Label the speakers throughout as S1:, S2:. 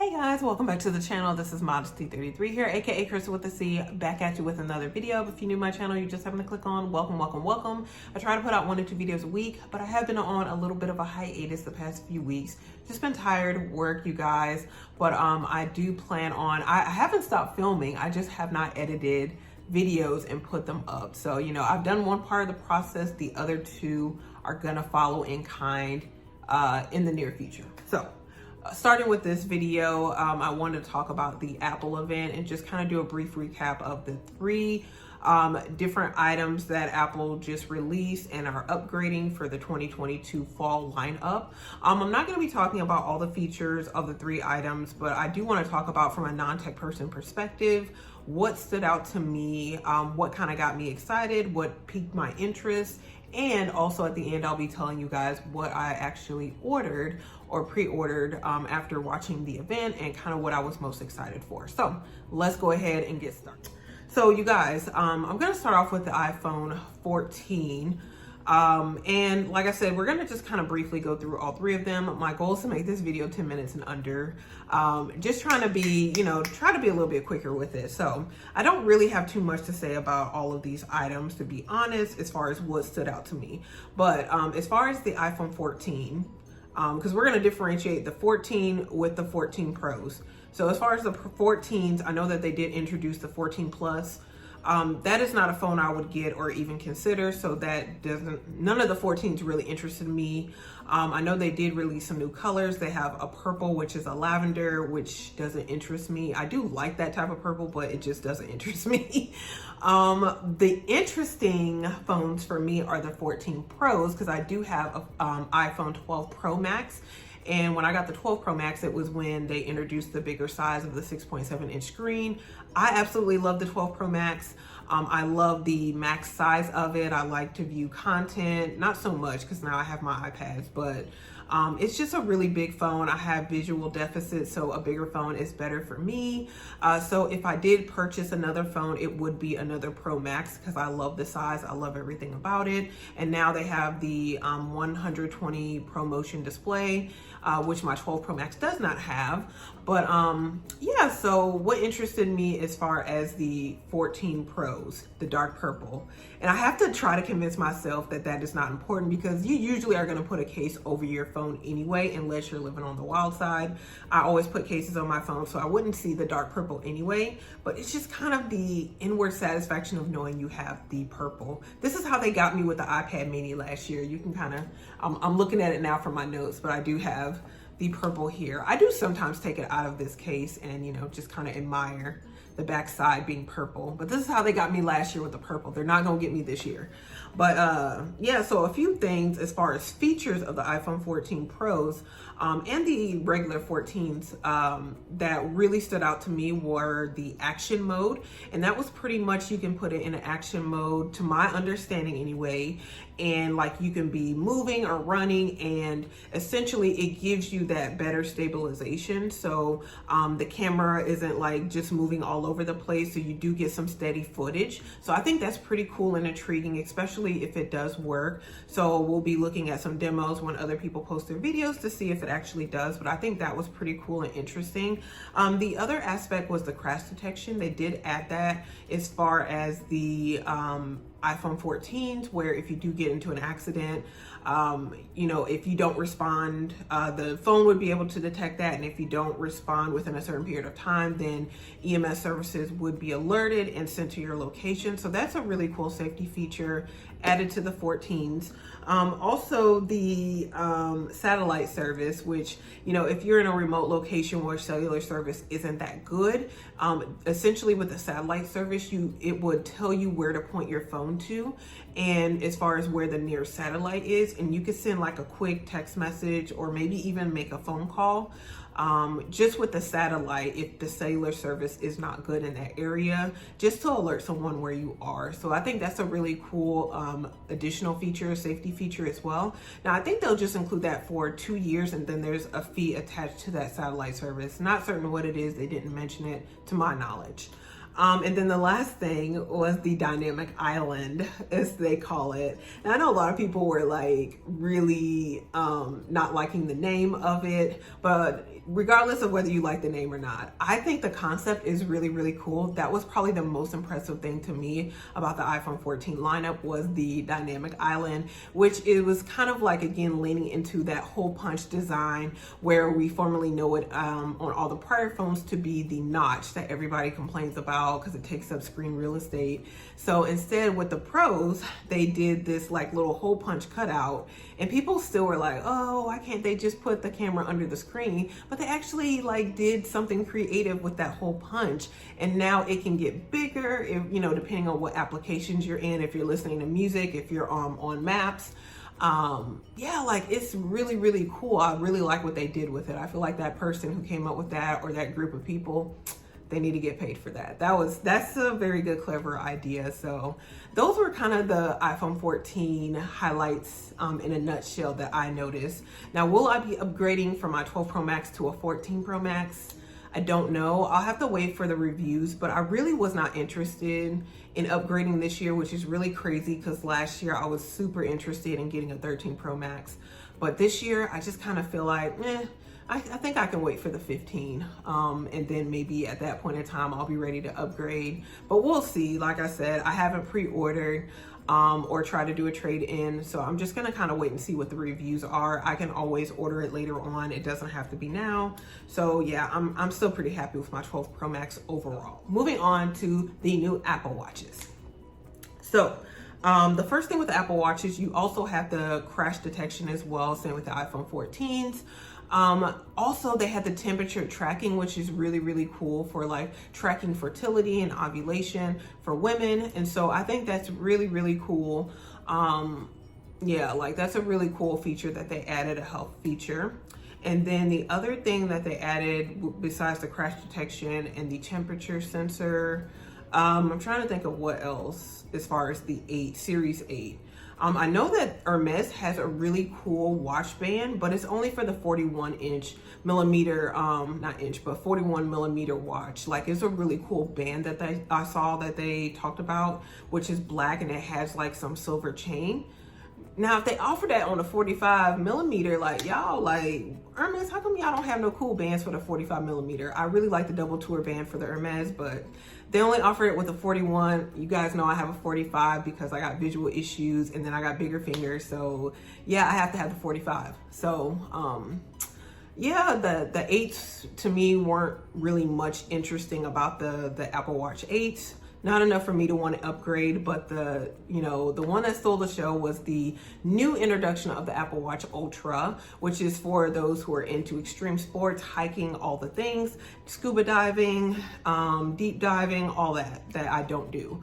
S1: Hey guys, welcome back to the channel. This is Modesty33 here, aka Crystal with the C, back at you with another video. If you're new to my channel, you just happen to click on welcome. I try to put out 1 to 2 videos a week, but I have been on a little bit of a hiatus the past few weeks. Just been tired of work, you guys, but I do plan on, I haven't stopped filming, I just have not edited videos and put them up. So, I've done one part of the process, the other 2 are gonna follow in kind in the near future. So, starting with this video, I wanted to talk about the Apple event and just kind of do a brief recap of the 3 different items that Apple just released and are upgrading for the 2022 fall lineup. I'm not going to be talking about all the features of the 3 items, but I do want to talk about from a non-tech person perspective, what stood out to me, what kind of got me excited, what piqued my interest, and also at the end, I'll be telling you guys what I actually ordered or pre-ordered after watching the event and kind of what I was most excited for. So let's go ahead and get started. So you guys, I'm gonna start off with the iPhone 14. And like I said, we're gonna just kind of briefly go through all 3 of them. My goal is to make this video 10 minutes and under. Just trying to be, try to be a little bit quicker with it. So I don't really have too much to say about all of these items, to be honest, as far as what stood out to me. But as far as the iPhone 14, because we're gonna differentiate the 14 with the 14 Pros. So as far as the 14s, I know that they did introduce the 14 Plus. That is not a phone I would get or even consider, so none of the 14s really interested me. I know they did release some new colors. They have a purple, which is a lavender, which doesn't interest me. I do like that type of purple, but it just doesn't interest me. The interesting phones for me are the 14 Pros, because I do have an iPhone 12 Pro Max. And when I got the 12 Pro Max, it was when they introduced the bigger size of the 6.7-inch screen. I absolutely love the 12 Pro Max. I love the max size of it. I like to view content, not so much because now I have my iPads, but it's just a really big phone. I have visual deficits, so a bigger phone is better for me. So if I did purchase another phone, it would be another Pro Max because I love the size. I love everything about it. And now they have the 120 ProMotion display, which my 12 Pro Max does not have. But yeah, so what interested me as far as the 14 Pros, the dark purple, and I have to try to convince myself that that is not important because you usually are going to put a case over your phone anyway, unless you're living on the wild side. I always put cases on my phone, so I wouldn't see the dark purple anyway, but it's just kind of the inward satisfaction of knowing you have the purple. This is how they got me with the iPad mini last year. You can kind of, I'm looking at it now from my notes, but I do have the purple here. I do sometimes take it out of this case and, just kind of admire the back side being purple. But this is how they got me last year with the purple. They're not gonna get me this year. But yeah, so a few things as far as features of the iPhone 14 Pros and the regular 14s that really stood out to me were the action mode. And that was pretty much, you can put it in an action mode, to my understanding anyway. And like you can be moving or running, and essentially it gives you that better stabilization. So the camera isn't like just moving all over the place, so you do get some steady footage. So I think that's pretty cool and intriguing, especially if it does work. So we'll be looking at some demos when other people post their videos to see if it actually does, but I think that was pretty cool and interesting. The other aspect was the crash detection. They did add that as far as the iPhone 14s, where if you do get into an accident, if you don't respond, the phone would be able to detect that. And if you don't respond within a certain period of time, then EMS services would be alerted and sent to your location. So that's a really cool safety feature added to the 14s. Also the satellite service, which, if you're in a remote location where cellular service isn't that good, essentially with the satellite service, it would tell you where to point your phone to, and as far as where the nearest satellite is, and you could send like a quick text message or maybe even make a phone call. Just with the satellite, if the cellular service is not good in that area, just to alert someone where you are. So I think that's a really cool additional feature, safety feature as well. Now I think they'll just include that for 2 years, and then there's a fee attached to that satellite service. Not certain what it is, they didn't mention it to my knowledge. And then the last thing was the dynamic island, as they call it. And I know a lot of people were like really not liking the name of it, but regardless of whether you like the name or not, I think the concept is really, really cool. That was probably the most impressive thing to me about the iPhone 14 lineup was the dynamic island, which it was kind of like, again, leaning into that hole punch design where we formerly know it on all the prior phones to be the notch that everybody complains about because it takes up screen real estate. So instead with the Pros, they did this like little hole punch cutout, and people still were like, oh, why can't they just put the camera under the screen? But they actually like did something creative with that hole punch, and now it can get bigger if, you know, depending on what applications you're in, if you're listening to music, if you're on maps. Yeah, like it's really, really cool. I really like what they did with it. I feel like that person who came up with that, or that group of people, they need to get paid for that. That's a very good, clever idea. So those were kind of the iPhone 14 highlights in a nutshell that I noticed. Now, will I be upgrading from my 12 Pro Max to a 14 Pro Max? I don't know. I'll have to wait for the reviews, but I really was not interested in upgrading this year, which is really crazy because last year I was super interested in getting a 13 Pro Max. But this year I just kind of feel like, I think I can wait for the 15. And then maybe at that point in time, I'll be ready to upgrade. But we'll see. Like I said, I haven't pre-ordered or tried to do a trade-in. So I'm just gonna kind of wait and see what the reviews are. I can always order it later on. It doesn't have to be now. So yeah, I'm still pretty happy with my 12 Pro Max overall. Moving on to the new Apple Watches. So the first thing with the Apple Watches, you also have the crash detection as well, same with the iPhone 14s. Also, they had the temperature tracking, which is really, really cool for like tracking fertility and ovulation for women. And so I think that's really, really cool. Yeah, like that's a really cool feature that they added, a health feature. And then the other thing that they added besides the crash detection and the temperature sensor, I'm trying to think of what else as far as the Series 8. I know that Hermes has a really cool watch band, but it's only for the 41 millimeter watch. Like it's a really cool band that I saw that they talked about, which is black and it has like some silver chain. Now, if they offer that on a 45 millimeter, like y'all, like Hermes, how come y'all don't have no cool bands for the 45 millimeter? I really like the double tour band for the Hermes, but they only offer it with a 41. You guys know I have a 45 because I got visual issues and then I got bigger fingers. So yeah, I have to have the 45. So yeah, the 8s to me weren't really much interesting about the Apple Watch 8. Not enough for me to want to upgrade, but the one that stole the show was the new introduction of the Apple Watch Ultra, which is for those who are into extreme sports, hiking, all the things, scuba diving, deep diving, all that I don't do.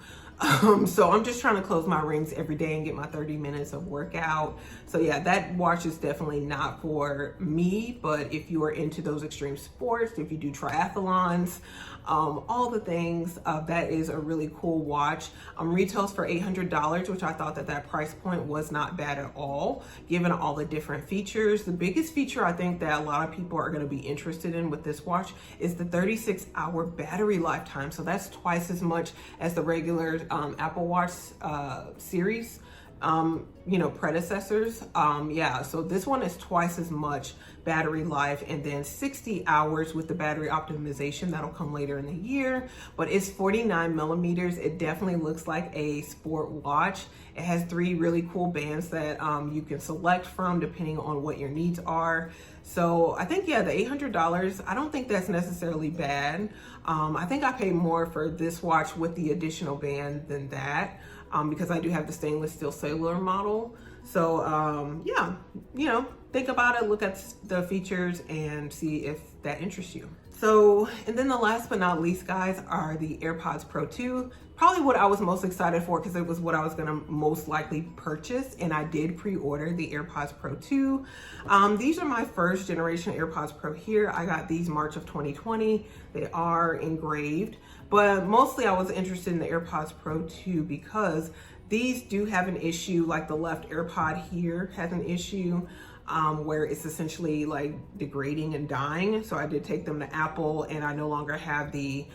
S1: So I'm just trying to close my rings every day and get my 30 minutes of workout. So yeah, that watch is definitely not for me, but if you are into those extreme sports, if you do triathlons, all the things, that is a really cool watch. Retails for $800, which I thought that price point was not bad at all, given all the different features. The biggest feature I think that a lot of people are going to be interested in with this watch is the 36-hour battery lifetime. So that's twice as much as the regular Apple Watch series predecessors. Yeah, so this one is twice as much battery life, and then 60 hours with the battery optimization that'll come later in the year. But it's 49 millimeters. It definitely looks like a sport watch. It has 3 really cool bands that you can select from depending on what your needs are. So I think, yeah, the $800, I don't think that's necessarily bad. I think I paid more for this watch with the additional band than that, because I do have the stainless steel cellular model. So yeah, think about it, look at the features and see if that interests you. So, and then the last but not least, guys, are the AirPods Pro 2. Probably what I was most excited for because it was what I was gonna most likely purchase, and I did pre-order the AirPods Pro 2. These are my first generation AirPods Pro here. I got these March of 2020. They are engraved, but mostly I was interested in the AirPods Pro 2 because these do have an issue, like the left AirPod here has an issue where it's essentially like degrading and dying. So I did take them to Apple, and I no longer have the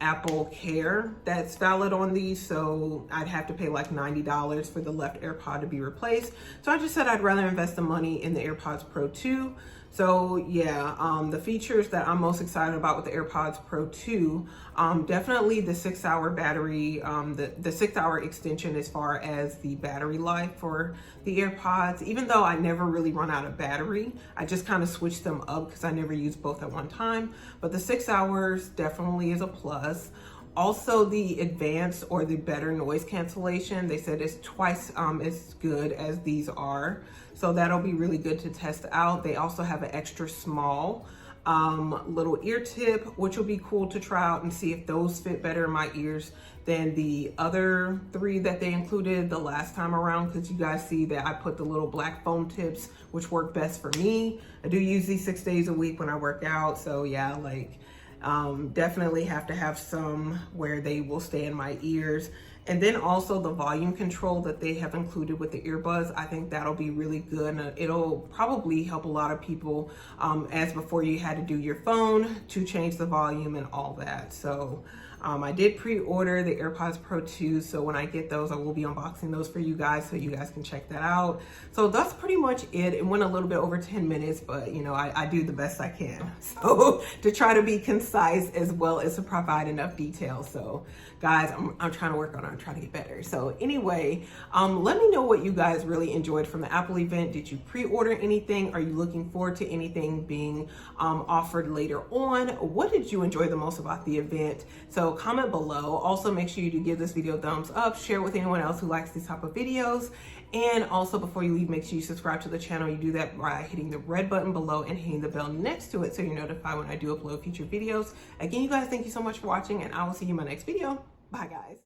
S1: Apple Care that's valid on these. So I'd have to pay like $90 for the left AirPod to be replaced. So I just said I'd rather invest the money in the AirPods Pro 2. So yeah, the features that I'm most excited about with the AirPods Pro 2, definitely the 6-hour battery, the 6-hour extension as far as the battery life for the AirPods. Even though I never really run out of battery, I just kind of switch them up because I never use both at one time. But the 6 hours definitely is a plus. Also, the advanced or the better noise cancellation, they said it's twice as good as these are. So that'll be really good to test out. They also have an extra small little ear tip, which will be cool to try out and see if those fit better in my ears than the other 3 that they included the last time around. Because you guys see that I put the little black foam tips, which work best for me. I do use these 6 days a week when I work out. So yeah, like definitely have to have some where they will stay in my ears. And then also the volume control that they have included with the earbuds, I think that'll be really good. And it'll probably help a lot of people, as before you had to do your phone to change the volume and all that. So I did pre-order the AirPods Pro 2, so when I get those, I will be unboxing those for you guys so you guys can check that out. So that's pretty much it. It went a little bit over 10 minutes, but you know, I do the best I can. So to try to be concise as well as to provide enough detail. So guys, I'm trying to work on it. I'm trying to get better. So anyway, let me know what you guys really enjoyed from the Apple event. Did you pre-order anything? Are you looking forward to anything being offered later on? What did you enjoy the most about the event? So comment below. Also, make sure you do give this video a thumbs up, share with anyone else who likes these type of videos. And also, before you leave, make sure you subscribe to the channel. You do that by hitting the red button below and hitting the bell next to it so you're notified when I do upload future videos. Again, you guys, thank you so much for watching, and I will see you in my next video. Bye, guys.